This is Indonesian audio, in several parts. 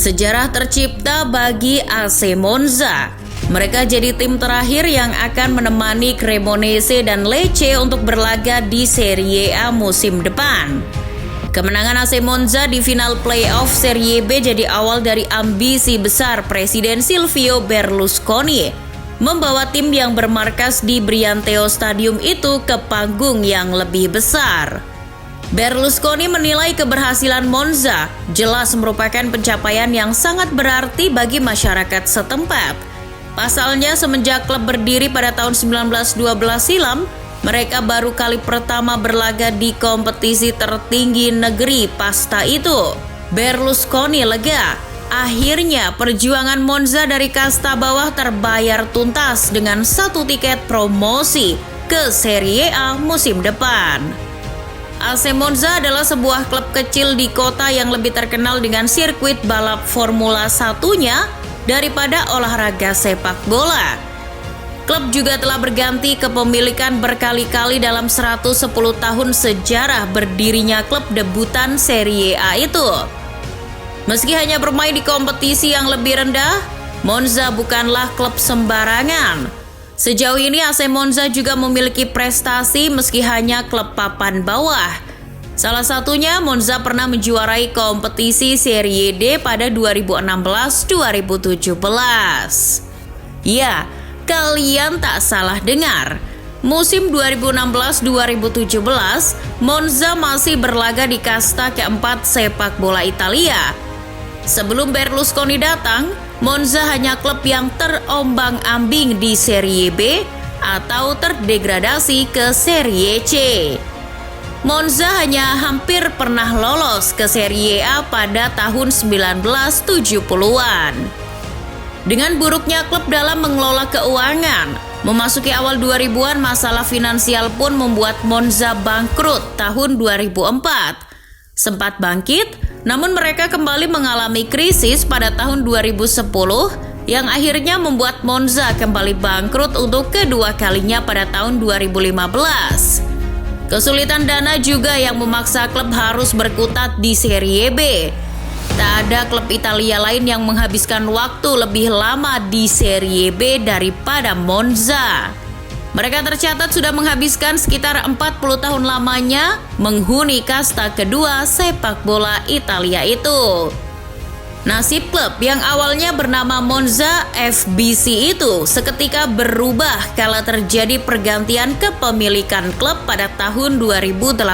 Sejarah tercipta bagi AC Monza. Mereka jadi tim terakhir yang akan menemani Cremonese dan Lecce untuk berlaga di Serie A musim depan. Kemenangan AC Monza di final playoff Serie B jadi awal dari ambisi besar Presiden Silvio Berlusconi membawa tim yang bermarkas di Brianteo Stadium itu ke panggung yang lebih besar. Berlusconi menilai keberhasilan Monza jelas merupakan pencapaian yang sangat berarti bagi masyarakat setempat. Pasalnya semenjak klub berdiri pada tahun 1912 silam, mereka baru kali pertama berlaga di kompetisi tertinggi negeri pasta itu. Berlusconi lega. Akhirnya perjuangan Monza dari kasta bawah terbayar tuntas dengan 1 tiket promosi ke Serie A musim depan. AC Monza adalah sebuah klub kecil di kota yang lebih terkenal dengan sirkuit balap Formula 1-nya daripada olahraga sepak bola. Klub juga telah berganti kepemilikan berkali-kali dalam 110 tahun sejarah berdirinya klub debutan Serie A itu. Meski hanya bermain di kompetisi yang lebih rendah, Monza bukanlah klub sembarangan. Sejauh ini AC Monza juga memiliki prestasi meski hanya klub papan bawah. Salah satunya Monza pernah menjuarai kompetisi Serie D pada 2016-2017. Ya, kalian tak salah dengar. Musim 2016-2017, Monza masih berlaga di kasta keempat sepak bola Italia. Sebelum Berlusconi datang, Monza hanya klub yang terombang-ambing di Serie B atau terdegradasi ke Serie C. Monza hanya hampir pernah lolos ke Serie A pada tahun 1970-an. Dengan buruknya klub dalam mengelola keuangan, memasuki awal 2000-an masalah finansial pun membuat Monza bangkrut tahun 2004. Sempat bangkit, namun mereka kembali mengalami krisis pada tahun 2010 yang akhirnya membuat Monza kembali bangkrut untuk kedua kalinya pada tahun 2015. Kesulitan dana juga yang memaksa klub harus berkutat di Serie B. Tak ada klub Italia lain yang menghabiskan waktu lebih lama di Serie B daripada Monza. Mereka tercatat sudah menghabiskan sekitar 40 tahun lamanya menghuni kasta kedua sepak bola Italia itu. Nasib klub yang awalnya bernama Monza FBC itu seketika berubah kala terjadi pergantian kepemilikan klub pada tahun 2018.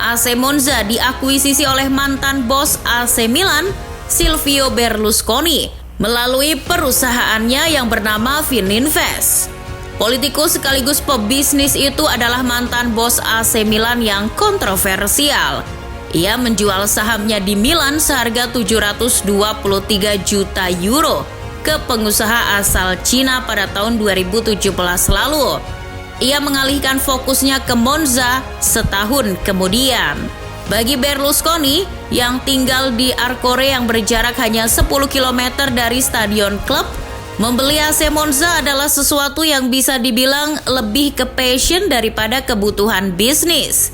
AC Monza diakuisisi oleh mantan bos AC Milan, Silvio Berlusconi, melalui perusahaannya yang bernama Fininvest. Politikus sekaligus pebisnis itu adalah mantan bos AC Milan yang kontroversial. Ia menjual sahamnya di Milan seharga 723 juta euro ke pengusaha asal Cina pada tahun 2017 lalu. Ia mengalihkan fokusnya ke Monza setahun kemudian. Bagi Berlusconi yang tinggal di Arcore yang berjarak hanya 10 km dari stadion klub, membeli AC Monza adalah sesuatu yang bisa dibilang lebih ke passion daripada kebutuhan bisnis.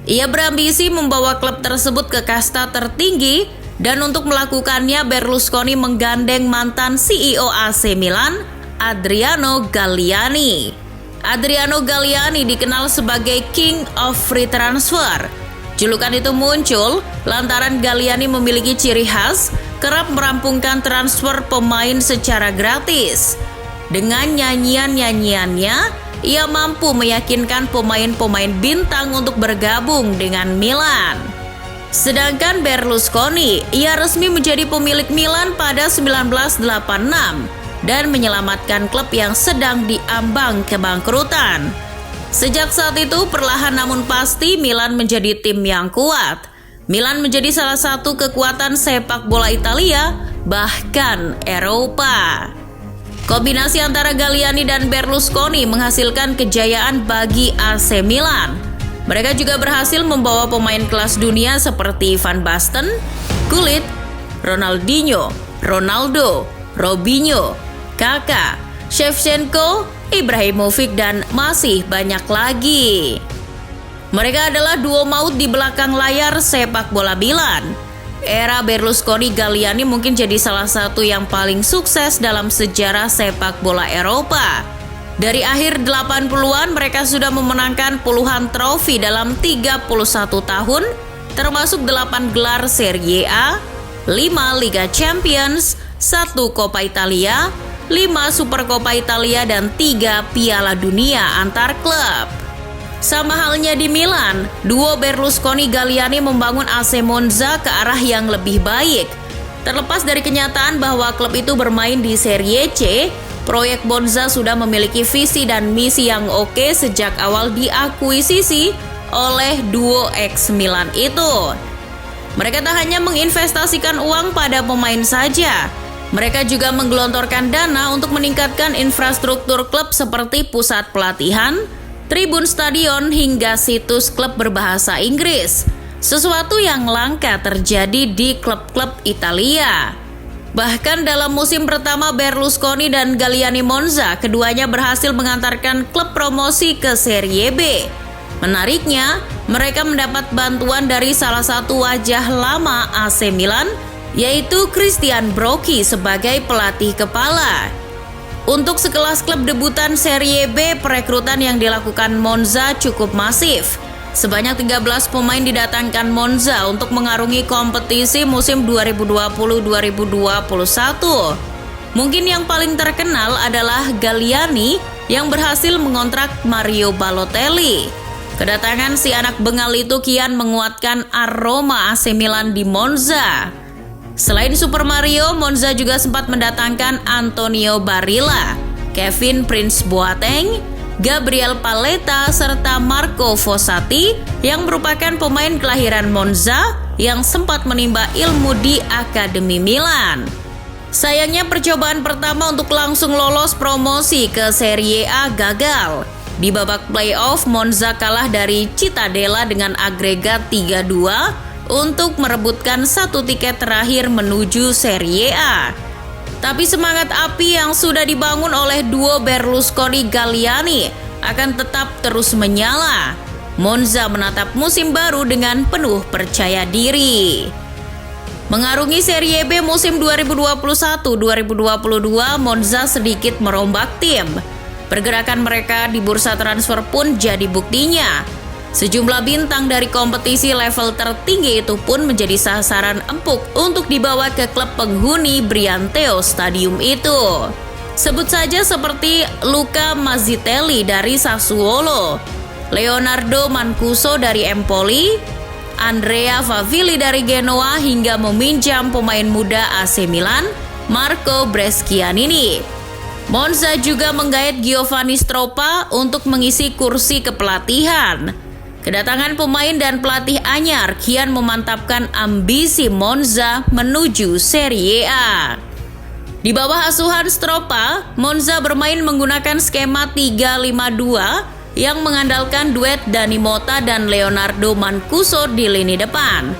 Ia berambisi membawa klub tersebut ke kasta tertinggi dan untuk melakukannya Berlusconi menggandeng mantan CEO AC Milan, Adriano Galliani. Adriano Galliani dikenal sebagai King of Free Transfer. Julukan itu muncul lantaran Galliani memiliki ciri khas kerap merampungkan transfer pemain secara gratis. Dengan nyanyian-nyanyiannya, ia mampu meyakinkan pemain-pemain bintang untuk bergabung dengan Milan. Sedangkan Berlusconi, ia resmi menjadi pemilik Milan pada 1986 dan menyelamatkan klub yang sedang diambang kebangkrutan. Sejak saat itu, perlahan namun pasti Milan menjadi tim yang kuat. Milan menjadi salah satu kekuatan sepak bola Italia, bahkan Eropa. Kombinasi antara Galliani dan Berlusconi menghasilkan kejayaan bagi AC Milan. Mereka juga berhasil membawa pemain kelas dunia seperti Van Basten, Gullit, Ronaldinho, Ronaldo, Robinho, Kakak, Shevchenko, Ibrahimovic, dan masih banyak lagi. Mereka adalah duo maut di belakang layar sepak bola Milan. era Berlusconi Galliani mungkin jadi salah satu yang paling sukses dalam sejarah sepak bola Eropa. Dari akhir 80-an mereka sudah memenangkan puluhan trofi dalam 31 tahun, termasuk 8 gelar Serie A, 5 Liga Champions, 1 Coppa Italia, 5 Supercoppa Italia, dan 3 Piala Dunia antar klub. Sama halnya di Milan, duo Berlusconi-Galliani membangun AC Monza ke arah yang lebih baik. Terlepas dari kenyataan bahwa klub itu bermain di Serie C, proyek Monza sudah memiliki visi dan misi yang oke sejak awal diakuisisi oleh duo ex Milan itu. Mereka tak hanya menginvestasikan uang pada pemain saja, mereka juga menggelontorkan dana untuk meningkatkan infrastruktur klub seperti pusat pelatihan, tribun stadion, hingga situs klub berbahasa Inggris. Sesuatu yang langka terjadi di klub-klub Italia. Bahkan dalam musim pertama Berlusconi dan Galliani Monza, keduanya berhasil mengantarkan klub promosi ke Serie B. Menariknya, mereka mendapat bantuan dari salah satu wajah lama AC Milan, yaitu Christian Brocchi sebagai pelatih kepala. Untuk sekelas klub debutan Serie B, perekrutan yang dilakukan Monza cukup masif. Sebanyak 13 pemain didatangkan Monza untuk mengarungi kompetisi musim 2020-2021. Mungkin yang paling terkenal adalah Galliani yang berhasil mengontrak Mario Balotelli. Kedatangan si anak Bengal itu kian menguatkan aroma AC Milan di Monza. Selain Super Mario, Monza juga sempat mendatangkan Antonio Barilla, Kevin Prince Boateng, Gabriel Paletta, serta Marco Fossati yang merupakan pemain kelahiran Monza yang sempat menimba ilmu di Akademi Milan. Sayangnya percobaan pertama untuk langsung lolos promosi ke Serie A gagal. Di babak playoff, Monza kalah dari Cittadella dengan agregat 3-2 untuk merebutkan satu tiket terakhir menuju Serie A. Tapi semangat api yang sudah dibangun oleh duo Berlusconi-Galliani akan tetap terus menyala. Monza menatap musim baru dengan penuh percaya diri. Mengarungi Serie B musim 2021-2022, Monza sedikit merombak tim. Pergerakan mereka di bursa transfer pun jadi buktinya. Sejumlah bintang dari kompetisi level tertinggi itu pun menjadi sasaran empuk untuk dibawa ke klub penghuni Brianteo Stadium itu. Sebut saja seperti Luca Mazzitelli dari Sassuolo, Leonardo Mancuso dari Empoli, Andrea Favilli dari Genoa, hingga meminjam pemain muda AC Milan, Marco Brescianini. Monza juga menggait Giovanni Stroppa untuk mengisi kursi kepelatihan. Kedatangan pemain dan pelatih anyar kian memantapkan ambisi Monza menuju Serie A. Di bawah asuhan Stroppa, Monza bermain menggunakan skema 3-5-2 yang mengandalkan duet Dani Mota dan Leonardo Mancuso di lini depan.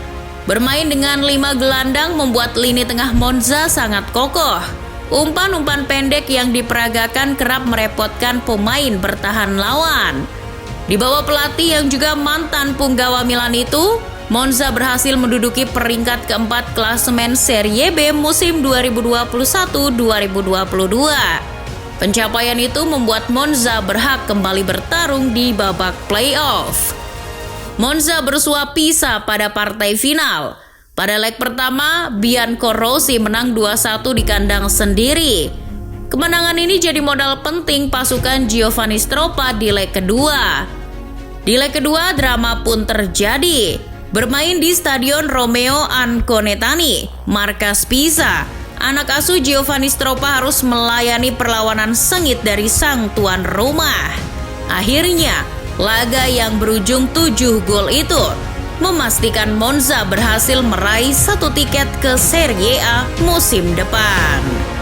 Bermain dengan 5 gelandang membuat lini tengah Monza sangat kokoh. Umpan-umpan pendek yang diperagakan kerap merepotkan pemain bertahan lawan. Di bawah pelatih yang juga mantan punggawa Milan itu, Monza berhasil menduduki peringkat keempat klasemen Serie B musim 2021-2022. Pencapaian itu membuat Monza berhak kembali bertarung di babak playoff. Monza bersua Pisa pada partai final. Pada leg pertama, Biancorossi menang 2-1 di kandang sendiri. Kemenangan ini jadi modal penting pasukan Giovanni Stroppa di leg kedua. Di leg kedua, drama pun terjadi. Bermain di Stadion Romeo Anconetani, markas Pisa, anak asuh Giovanni Stroppa harus melayani perlawanan sengit dari sang tuan rumah. Akhirnya, laga yang berujung 7 gol itu memastikan Monza berhasil meraih satu tiket ke Serie A musim depan.